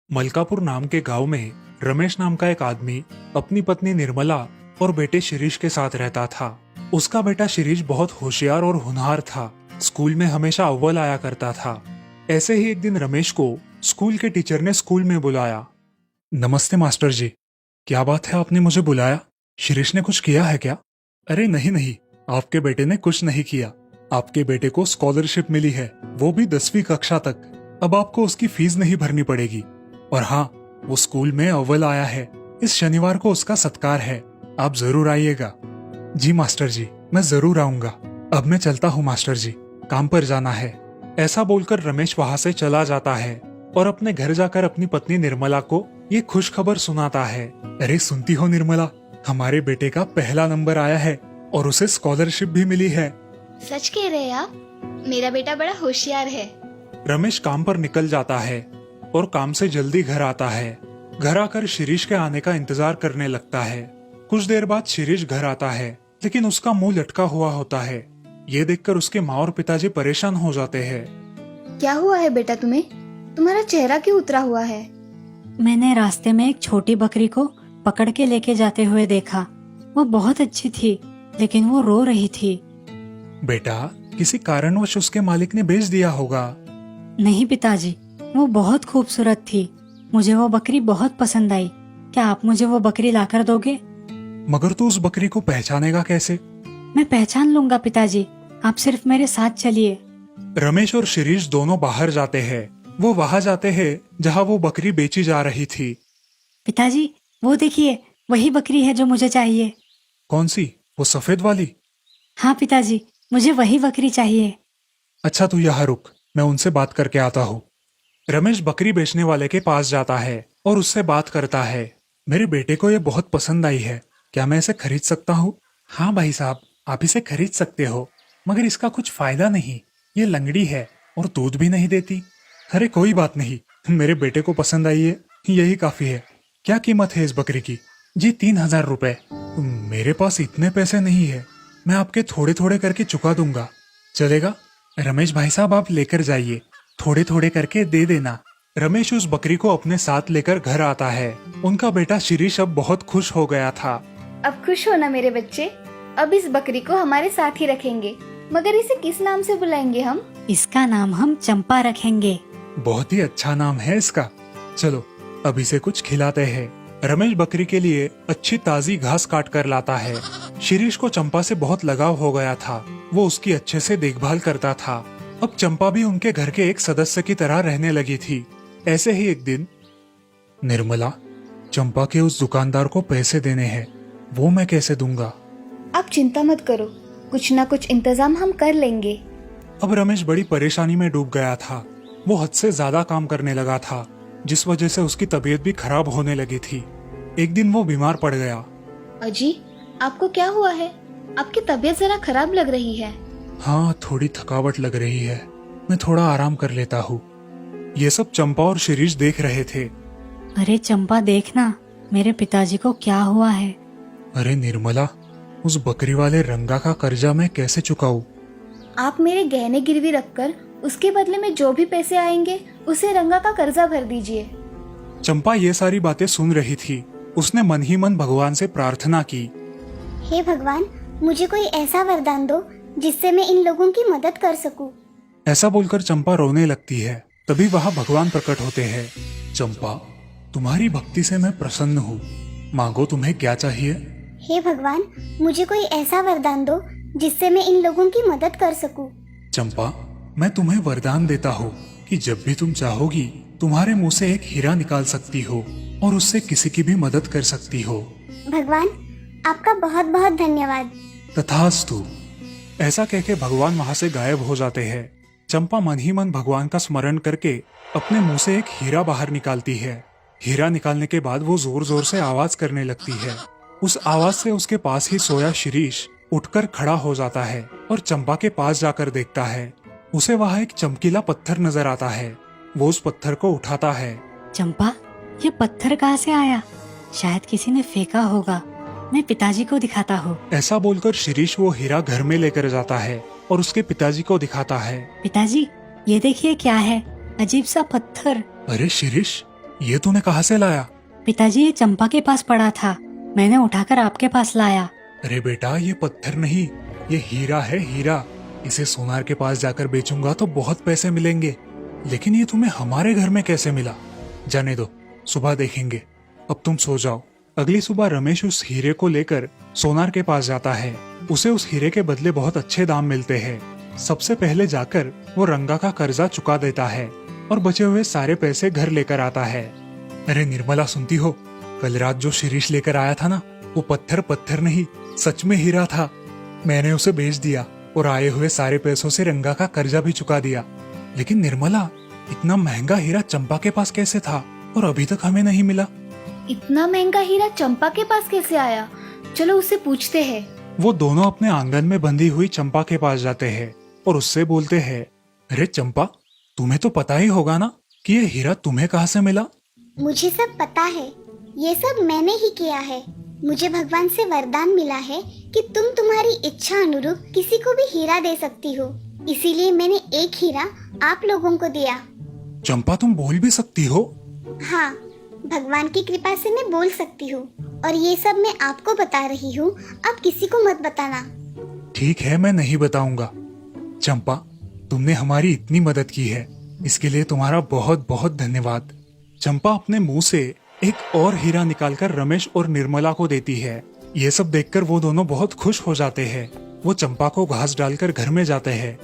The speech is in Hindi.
मलकापुर नाम के गांव में रमेश नाम का एक आदमी अपनी पत्नी निर्मला और बेटे शिरीष के साथ रहता था। उसका बेटा शिरीष बहुत होशियार और होनहार था। स्कूल में हमेशा अव्वल आया करता था। ऐसे ही एक दिन रमेश को स्कूल के टीचर ने स्कूल में बुलाया। नमस्ते मास्टर जी, क्या बात है, आपने मुझे बुलाया? शिरीष ने कुछ किया है क्या? अरे नहीं नहीं, आपके बेटे ने कुछ नहीं किया। आपके बेटे को स्कॉलरशिप मिली है, वो भी 10वीं कक्षा तक। अब आपको उसकी फीस नहीं भरनी पड़ेगी। और हाँ, वो स्कूल में अव्वल आया है। इस शनिवार को उसका सत्कार है, आप जरूर आइएगा। जी मास्टर जी, मैं जरूर आऊंगा। अब मैं चलता हूँ मास्टर जी, काम पर जाना है। ऐसा बोलकर रमेश वहाँ से चला जाता है और अपने घर जाकर अपनी पत्नी निर्मला को ये खुश खबर सुनाता है। अरे सुनती हो निर्मला, हमारे बेटे का पहला नंबर आया है और उसे स्कॉलरशिप भी मिली है। सच कह रहे हैं आप? मेरा बेटा बड़ा होशियार है। रमेश काम पर निकल जाता है और काम से जल्दी घर आता है। घर आकर शिरीष के आने का इंतजार करने लगता है। कुछ देर बाद शिरीष घर आता है, लेकिन उसका मुंह लटका हुआ होता है। ये देखकर उसके माँ और पिताजी परेशान हो जाते हैं। क्या हुआ है बेटा तुम्हें? तुम्हारा चेहरा क्यों उतरा हुआ है? मैंने रास्ते में एक छोटी बकरी को पकड़ के लेके जाते हुए देखा। वो बहुत अच्छी थी, लेकिन वो रो रही थी। बेटा, किसी कारणवश उसके मालिक ने बेच दिया होगा। नहीं पिताजी, वो बहुत खूबसूरत थी। मुझे वो बकरी बहुत पसंद आई। क्या आप मुझे वो बकरी लाकर दोगे? मगर तू उस बकरी को पहचानेगा कैसे? मैं पहचान लूंगा पिताजी, आप सिर्फ मेरे साथ चलिए। रमेश और शिरीष दोनों बाहर जाते हैं। वो वहाँ जाते हैं जहाँ वो बकरी बेची जा रही थी। पिताजी, वो देखिए, वही बकरी है जो मुझे चाहिए। कौन सी? वो सफेद वाली? हाँ पिताजी, मुझे वही बकरी चाहिए। अच्छा तू यहाँ रुक, मैं उनसे बात करके आता हूँ। रमेश बकरी बेचने वाले के पास जाता है और उससे बात करता है। मेरे बेटे को ये बहुत पसंद आई है, क्या मैं इसे खरीद सकता हूँ? हाँ भाई साहब, आप इसे खरीद सकते हो, मगर इसका कुछ फायदा नहीं। ये लंगड़ी है और दूध भी नहीं देती। अरे कोई बात नहीं, मेरे बेटे को पसंद आई है, यही काफी है। क्या कीमत है इस बकरी की? जी 3000 रुपए। मेरे पास इतने पैसे नहीं है, मैं आपके थोड़े थोड़े करके चुका दूंगा, चलेगा? रमेश भाई साहब, आप लेकर जाइए, थोड़े थोड़े करके दे देना। रमेश उस बकरी को अपने साथ लेकर घर आता है। उनका बेटा शिरीष अब बहुत खुश हो गया था। अब खुश हो ना मेरे बच्चे? अब इस बकरी को हमारे साथ ही रखेंगे, मगर इसे किस नाम से बुलाएंगे हम? इसका नाम हम चंपा रखेंगे। बहुत ही अच्छा नाम है इसका। चलो अब इसे कुछ खिलाते हैं। रमेश बकरी के लिए अच्छी ताजी घास काट कर लाता है। शिरीष को चंपा से बहुत लगाव हो गया था। वो उसकी अच्छे से देखभाल करता था। अब चंपा भी उनके घर के एक सदस्य की तरह रहने लगी थी। ऐसे ही एक दिन, निर्मला, चंपा के उस दुकानदार को पैसे देने हैं, वो मैं कैसे दूंगा? आप चिंता मत करो, कुछ ना कुछ इंतजाम हम कर लेंगे। अब रमेश बड़ी परेशानी में डूब गया था। वो हद से ज्यादा काम करने लगा था, जिस वजह से उसकी तबीयत भी खराब होने लगी थी। एक दिन वो बीमार पड़ गया। अजी, आपको क्या हुआ है? आपकी तबीयत जरा खराब लग रही है। हाँ, थोड़ी थकावट लग रही है, मैं थोड़ा आराम कर लेता हूँ। ये सब चंपा और शिरीष देख रहे थे। अरे चंपा, देखना मेरे पिताजी को क्या हुआ है। अरे निर्मला, उस बकरी वाले रंगा का कर्जा मैं कैसे चुकाऊं? आप मेरे गहने गिरवी रखकर उसके बदले में जो भी पैसे आएंगे उसे रंगा का कर्जा भर दीजिए। चंपा ये सारी बातें सुन रही थी। उसने मन ही मन भगवान से प्रार्थना की। हे भगवान, मुझे कोई ऐसा वरदान दो जिससे मैं इन लोगों की मदद कर सकूं। ऐसा बोलकर चंपा रोने लगती है। तभी वहाँ भगवान प्रकट होते हैं। चंपा, तुम्हारी भक्ति से मैं प्रसन्न हूँ, मांगो तुम्हें क्या चाहिए। हे भगवान, मुझे कोई ऐसा वरदान दो जिससे मैं इन लोगों की मदद कर सकूं। चंपा, मैं तुम्हें वरदान देता हूँ कि जब भी तुम चाहोगी तुम्हारे मुंह से एक हीरा निकाल सकती हो और उससे किसी की भी मदद कर सकती हो। भगवान, आपका बहुत बहुत धन्यवाद। तथास्तु। ऐसा कहके भगवान वहाँ से गायब हो जाते हैं। चंपा मन ही मन भगवान का स्मरण करके अपने मुंह से एक हीरा बाहर निकालती है। हीरा निकालने के बाद वो जोर जोर से आवाज करने लगती है। उस आवाज से उसके पास ही सोया शिरीष उठकर खड़ा हो जाता है और चंपा के पास जाकर देखता है। उसे वहाँ एक चमकीला पत्थर नजर आता है। वो उस पत्थर को उठाता है। चंपा, ये पत्थर कहाँ से आया? शायद किसी ने फेंका होगा, मैं पिताजी को दिखाता हूँ। ऐसा बोलकर शिरीष वो हीरा घर में लेकर जाता है और उसके पिताजी को दिखाता है। पिताजी, ये देखिए क्या है, अजीब सा पत्थर। अरे शिरीष, ये तूने कहाँ से लाया? पिताजी, ये चंपा के पास पड़ा था, मैंने उठाकर आपके पास लाया। अरे बेटा, ये पत्थर नहीं, ये हीरा है, हीरा। इसे सोनार के पास जाकर बेचूंगा तो बहुत पैसे मिलेंगे। लेकिन ये तुम्हें हमारे घर में कैसे मिला? जाने दो, सुबह देखेंगे। अब तुम सो जाओ। अगली सुबह रमेश उस हीरे को लेकर सोनार के पास जाता है। उसे उस हीरे के बदले बहुत अच्छे दाम मिलते हैं। सबसे पहले जाकर वो रंगा का कर्जा चुका देता है और बचे हुए सारे पैसे घर लेकर आता है। अरे निर्मला, सुनती हो? कल रात जो शिरीष लेकर आया था ना, वो पत्थर पत्थर नहीं, सच में हीरा था। मैंने उसे बेच दिया और आए हुए सारे पैसों से रंगा का कर्जा भी चुका दिया। लेकिन निर्मला, इतना महंगा हीरा चंपा के पास कैसे था और अभी तक हमें नहीं मिला? इतना महंगा हीरा चंपा के पास कैसे आया? चलो उससे पूछते हैं। वो दोनों अपने आंगन में बंधी हुई चंपा के पास जाते हैं और उससे बोलते हैं, अरे चंपा, तुम्हें तो पता ही होगा ना कि ये हीरा तुम्हें कहाँ से मिला? मुझे सब पता है, ये सब मैंने ही किया है। मुझे भगवान से वरदान मिला है कि तुम तुम्हारी इच्छा अनुरूप किसी को भी हीरा दे सकती हो, इसीलिए मैंने एक हीरा आप लोगों को दिया। चंपा, तुम बोल भी सकती हो? हाँ, भगवान की कृपा से मैं बोल सकती हूँ और ये सब मैं आपको बता रही हूँ, आप किसी को मत बताना। ठीक है, मैं नहीं बताऊंगा। चंपा, तुमने हमारी इतनी मदद की है, इसके लिए तुम्हारा बहुत बहुत धन्यवाद। चंपा अपने मुंह से एक और हीरा निकालकर रमेश और निर्मला को देती है। ये सब देखकर वो दोनों बहुत खुश हो जाते हैं। वो चंपा को घास डालकर घर में जाते हैं।